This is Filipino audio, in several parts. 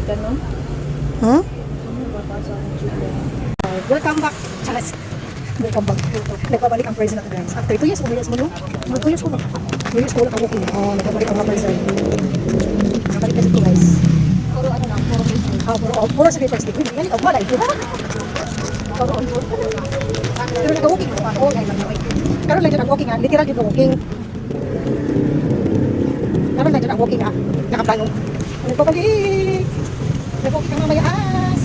Ganon? Huh? Welcome back. Chalas. Welcome back. Nagbabalik ang person natin guys. After 2 years, 2 years mo no? 2 years ko ba? 2 years ko wala kang walking. Oh, nagbabalik ang mga person. Nagbabalik kasi ito guys. Puro ano lang, puro business. Puro sa first day. Ngayon, ikaw wala ito. Pero nag-walking mo ako. Karoon lang dyan ang walking ha. Literal dyan ang walking. Karoon lang dyan ang walking ha. Nakaplano. Nagbabalik. Nag-walking ang mamaya as.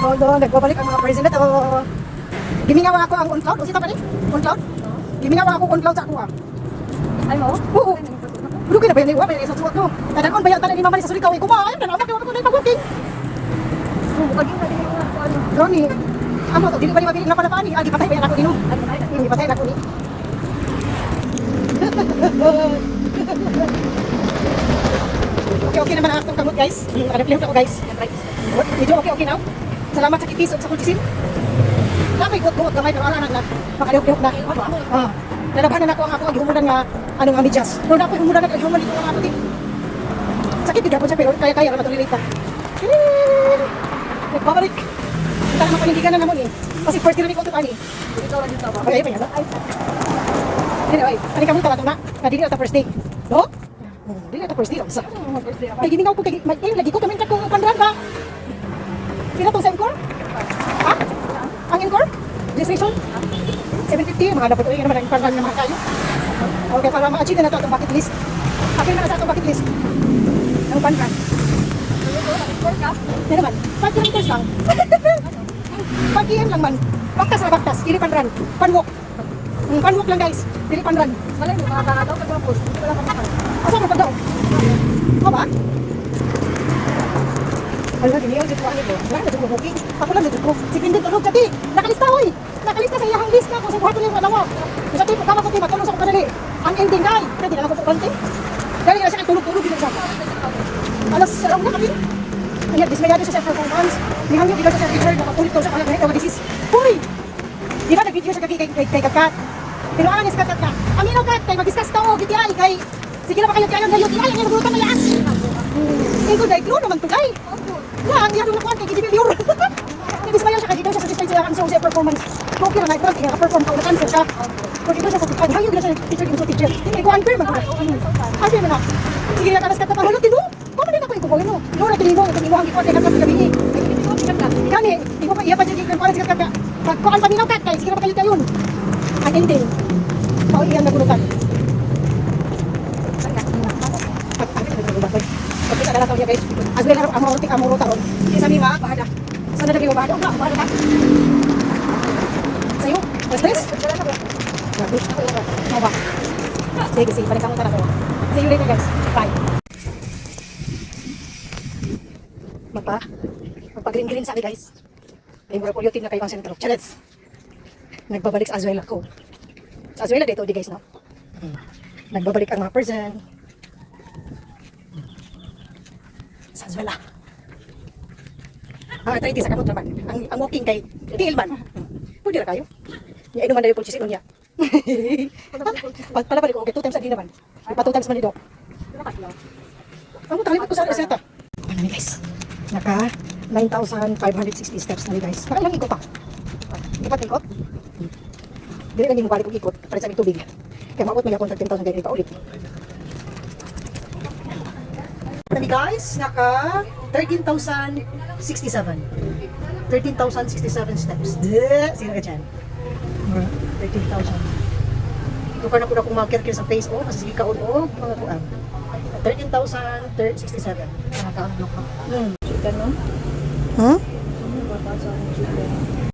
Although, nagbabalik ang mga president. Gimingawa ako ang on-cloud. O sita pa rin? On-cloud? Gimingawa ako on-cloud sa ako ah. Ay mo? Oo. Pero kaya na ba yan iwa? May isang suwag no. Kadang-on bayan tanan ni mama ni sa surikaw. Kumain na naman. Kaya ako na walking. Paging pwede mo nga ano. Ronnie. Amo to. Dili ba ni mabiling na palapaan ni? Agi patay ba yan ako dino? Hindi patay na ako ni. Okay naman ang akong kamot guys. Naka-reflect ako guys. Medyo okay now. Salamat sa kikis at sa kultisin. Kamay buot-buot kamay pero alangan na. Makalihok-lihok na. Nalabanan ako ang ako ang humudan nga anong nga medyas. Pero na ako humudan nga humudan dito ang ako din. Sakit bigyan po siya pero kaya-kaya naman tuloy later. Nagbabalik. Kita naman panindigan na naman eh. Kasi first year ko ito pani. Ikaw lang dito ba? Okay, pa yan. Anyway, ani kamo tala na. Kadili ata first day. No? Dili ata first day. Sa. Kay giningaw ko kay may lagi ko kami ka kung pandran ba. Pila to sa encore? Ha? Ang encore? Registration? 750 mga dapat ay naman ang pandran naman kayo. Okay, para ma-achieve na to ang bucket list. Akin na sa atong bucket list. Ang pandran. Hindi naman. 5 kilometers lang. 5 km lang man. Baktas na baktas. Dili pandran. Panwalk. Panwalk lang guys. Dili pandran. Malay mo, makakataw ka tapos. Hindi ko lang pagkakan. Asa mo pagdaw? Ano ba? Wala, giniyaw dito ano ko. Wala na dito booking. Ako lang dito ko. Si Pindit tulog kati. Nakalista hoy. Nakalista sa iyang list na ko. Sa buhat ko yung alawa. Sa tipo kama ko ti matulong sa kadali. Ang ending guy. Pwede na ako po konti. Dali na siya kay tulog-tulog dito siya. Alas sarang na kami. Kanya dismayado siya sa performance. Nihangyo di ba siya sa picture nakapulit daw siya kana kahit disease. Hoy. Di ba nag-video siya kay Kakat. Pero anis Kakat na. Amino Kat kay mag-discuss tawo GTI kay sige na ba kayo kayo ngayon GTI ang nagulutan na yas. Ego dai clue naman to kay. Lang yan na kuan kay GTI viewer. Dismayo siya kay dito siya sa display sa kanso sa performance. Okay na pero kaya perform ko na cancer siya. Kung dito siya sa picture, hangyo na siya picture dito sa picture. Hindi ko unfair man ko. Ano na? Sige na kanas Kat pa hulot dito. Kamo din ako ikuha no. No na tinimo kung imo ang ipon kay Kat gabi. Kani, iko pa iya pa dito ko sa Kat. Pag ko ang paminaw Kat kay sige na ba kayo tayon. Ang ending. Pao iyang nagulutan. Pagkita na lang niya guys. As well ang amuro taron. Isa mi ma bahada. Sana lagi mo bahada. Bahada. Sayo, stress? Grabe. Mo ba? Sige, sige, balik ako tara ko. See you later guys. Bye. Magpa-green-green sa akin guys. Ay mura po yutin na kayo ang sentro. Challenge. Nagbabalik sa Azuela ko. Sa Azuela dito di guys no. Nagbabalik ang mga person. Sa Azuela. Try sa kamot naman. Ang walking kay Tiil man. Pwede ra kayo. Ya ino man dayo pulchis ino niya. Pala balik ko okay 2 times a day naman. Pa 2 times man dito. Ang talipot ko sa reseta. Ano ni guys? Naka 9,560 steps na ni guys. Nakailang ikot pa. Ikot-ikot. Dili lang yung balik kong ikot. Palit sa aming tubig. Kaya maabot may akong 13,000 dahil pa ulit. Nami guys, naka 13,067. 13,067 steps. Sino ka dyan? 13,000. Tukar na po na kung mag-kirkir sa face o. Kasi sige ka o mga kuang. 13,067. Nakakaano ka. Ganon? Huh?